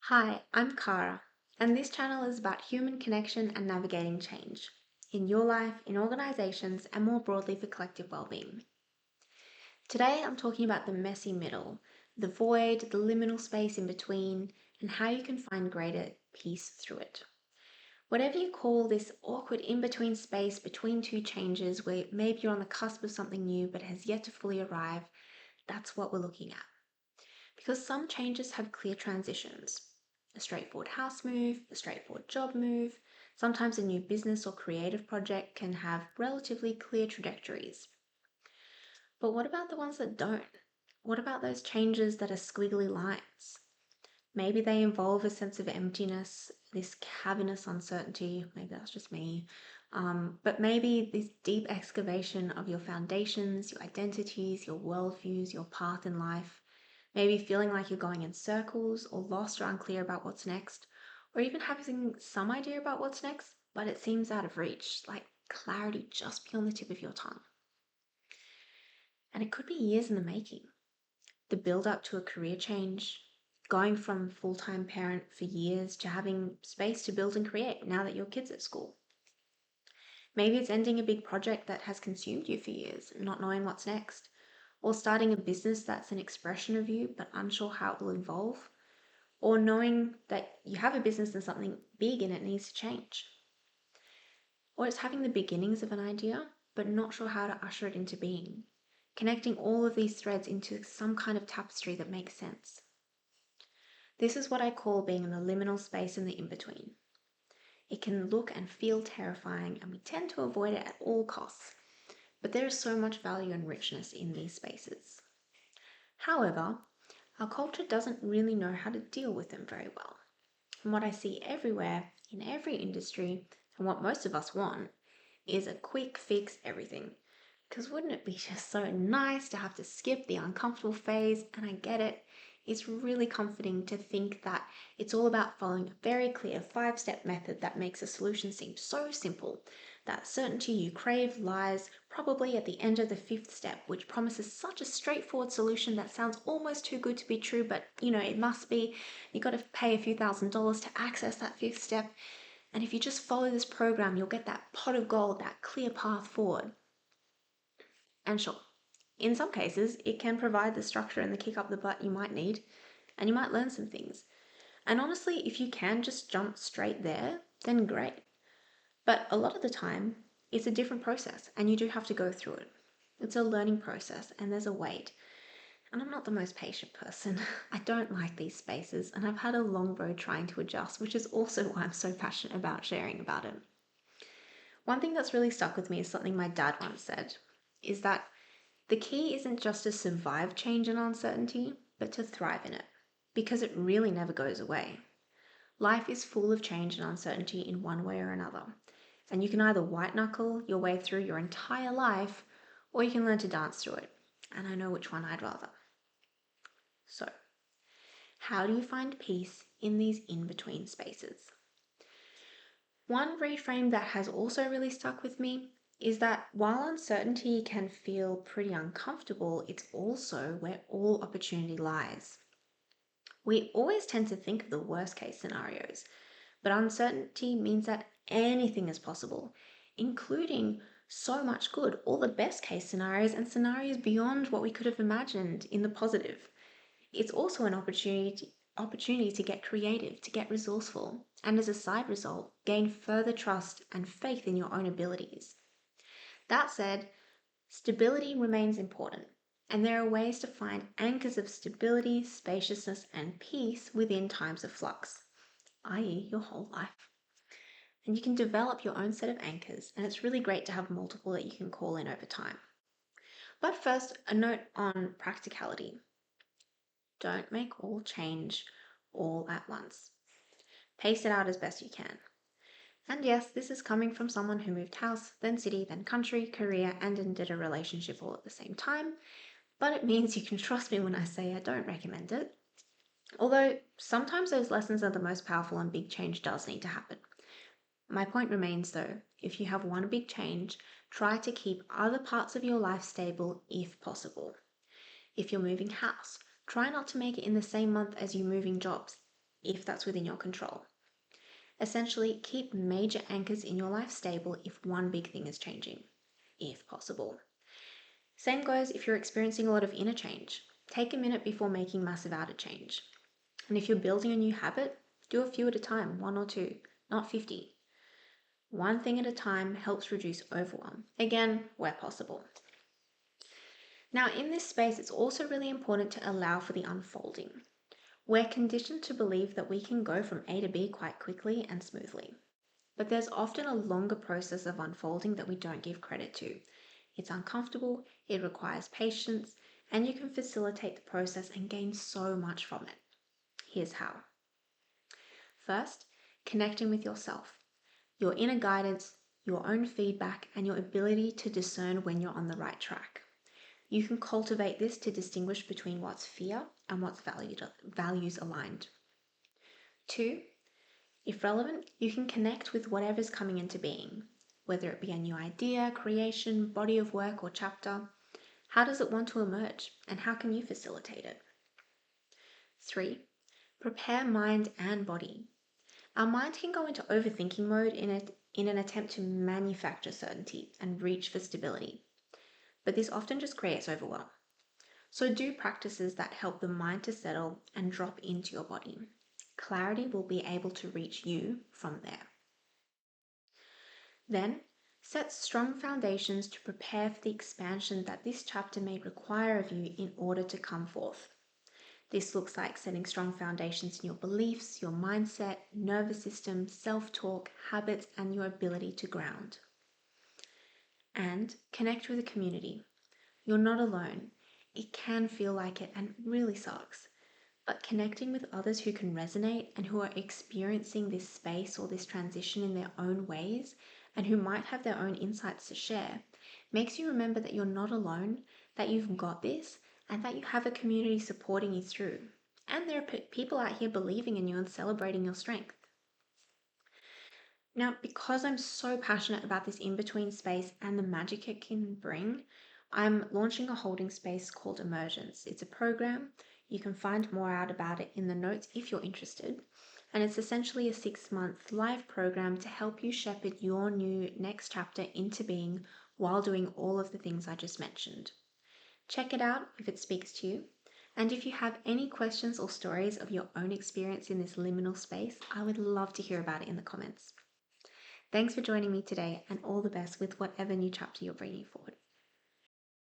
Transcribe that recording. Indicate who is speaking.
Speaker 1: Hi, I'm Kara, and this channel is about human connection and navigating change in your life, in organizations, and more broadly for collective well-being. Today, I'm talking about the messy middle, the void, the liminal space in between, and how you can find greater peace through it. Whatever you call this awkward in-between space between two changes where maybe you're on the cusp of something new but has yet to fully arrive, that's what we're looking at. Because some changes have clear transitions. A straightforward house move, a straightforward job move, sometimes a new business or creative project can have relatively clear trajectories. But what about the ones that don't? What about those changes that are squiggly lines? Maybe they involve a sense of emptiness, this cavernous uncertainty, maybe that's just me, but maybe this deep excavation of your foundations, your identities, your worldviews, your path in life. Maybe feeling like you're going in circles or lost or unclear about what's next, or even having some idea about what's next, but it seems out of reach, like clarity just beyond the tip of your tongue. And it could be years in the making. The build up to a career change, going from full-time parent for years to having space to build and create now that your kid's at school. Maybe it's ending a big project that has consumed you for years, not knowing what's next, or starting a business that's an expression of you but unsure how it will evolve, or knowing that you have a business and something big in it needs to change. Or it's having the beginnings of an idea, but not sure how to usher it into being, connecting all of these threads into some kind of tapestry that makes sense. This is what I call being in the liminal space in the in-between. It can look and feel terrifying, and we tend to avoid it at all costs, but there is so much value and richness in these spaces. However, our culture doesn't really know how to deal with them very well. And what I see everywhere, in every industry, and what most of us want, is a quick fix everything. Because wouldn't it be just so nice to have to skip the uncomfortable phase? And I get it. It's really comforting to think that it's all about following a very clear 5-step method that makes a solution seem so simple. That certainty you crave lies probably at the end of the 5th step, which promises such a straightforward solution that sounds almost too good to be true, but it must be. You got to pay a few $1,000s to access that 5th step. And if you just follow this program, you'll get that pot of gold, that clear path forward. And sure, in some cases, it can provide the structure and the kick up the butt you might need, and you might learn some things. And honestly, if you can just jump straight there, then great. But a lot of the time, it's a different process, and you do have to go through it. It's a learning process, and there's a wait. And I'm not the most patient person. I don't like these spaces, and I've had a long road trying to adjust, which is also why I'm so passionate about sharing about it. One thing that's really stuck with me is something my dad once said, is that the key isn't just to survive change and uncertainty, but to thrive in it, because it really never goes away. Life is full of change and uncertainty in one way or another, and you can either white knuckle your way through your entire life, or you can learn to dance through it, and I know which one I'd rather. So, how do you find peace in these in-between spaces? One reframe that has also really stuck with me is that while uncertainty can feel pretty uncomfortable, it's also where all opportunity lies. We always tend to think of the worst case scenarios, but uncertainty means that anything is possible, including so much good, all the best case scenarios and scenarios beyond what we could have imagined in the positive. It's also an opportunity to get creative, to get resourceful, and as a side result, gain further trust and faith in your own abilities. That said, stability remains important, and there are ways to find anchors of stability, spaciousness, and peace within times of flux, i.e., your whole life. And you can develop your own set of anchors, and it's really great to have multiple that you can call in over time. But first, a note on practicality. Don't make all change all at once. Pace it out as best you can. And yes, this is coming from someone who moved house, then city, then country, career, and ended a relationship all at the same time, but it means you can trust me when I say I don't recommend it. Although sometimes those lessons are the most powerful and big change does need to happen. My point remains though, if you have one big change, try to keep other parts of your life stable if possible. If you're moving house, try not to make it in the same month as you moving jobs, if that's within your control. Essentially, keep major anchors in your life stable if one big thing is changing, if possible. Same goes if you're experiencing a lot of inner change. Take a minute before making massive outer change. And if you're building a new habit, do a few at a time, 1 or 2, not 50. One thing at a time helps reduce overwhelm, again, where possible. Now, in this space, it's also really important to allow for the unfolding. We're conditioned to believe that we can go from A to B quite quickly and smoothly. But there's often a longer process of unfolding that we don't give credit to. It's uncomfortable, it requires patience, and you can facilitate the process and gain so much from it. Here's how. First, connecting with yourself, your inner guidance, your own feedback, and your ability to discern when you're on the right track. You can cultivate this to distinguish between what's fear and what's values aligned. 2, if relevant, you can connect with whatever's coming into being, whether it be a new idea, creation, body of work, or chapter. How does it want to emerge, and how can you facilitate it? 3, prepare mind and body. Our mind can go into overthinking mode in an attempt to manufacture certainty and reach for stability, but this often just creates overwhelm. So do practices that help the mind to settle and drop into your body. Clarity will be able to reach you from there. Then, set strong foundations to prepare for the expansion that this chapter may require of you in order to come forth. This looks like setting strong foundations in your beliefs, your mindset, nervous system, self-talk, habits, and your ability to ground. And connect with a community. You're not alone. It can feel like it and really sucks. But connecting with others who can resonate and who are experiencing this space or this transition in their own ways and who might have their own insights to share makes you remember that you're not alone, that you've got this, and that you have a community supporting you through. And there are people out here believing in you and celebrating your strength. Now, because I'm so passionate about this in-between space and the magic it can bring, I'm launching a holding space called Emergence. It's a program. You can find more out about it in the notes if you're interested. And it's essentially a 6-month live program to help you shepherd your new next chapter into being while doing all of the things I just mentioned. Check it out if it speaks to you. And if you have any questions or stories of your own experience in this liminal space, I would love to hear about it in the comments. Thanks for joining me today, and all the best with whatever new chapter you're bringing forward.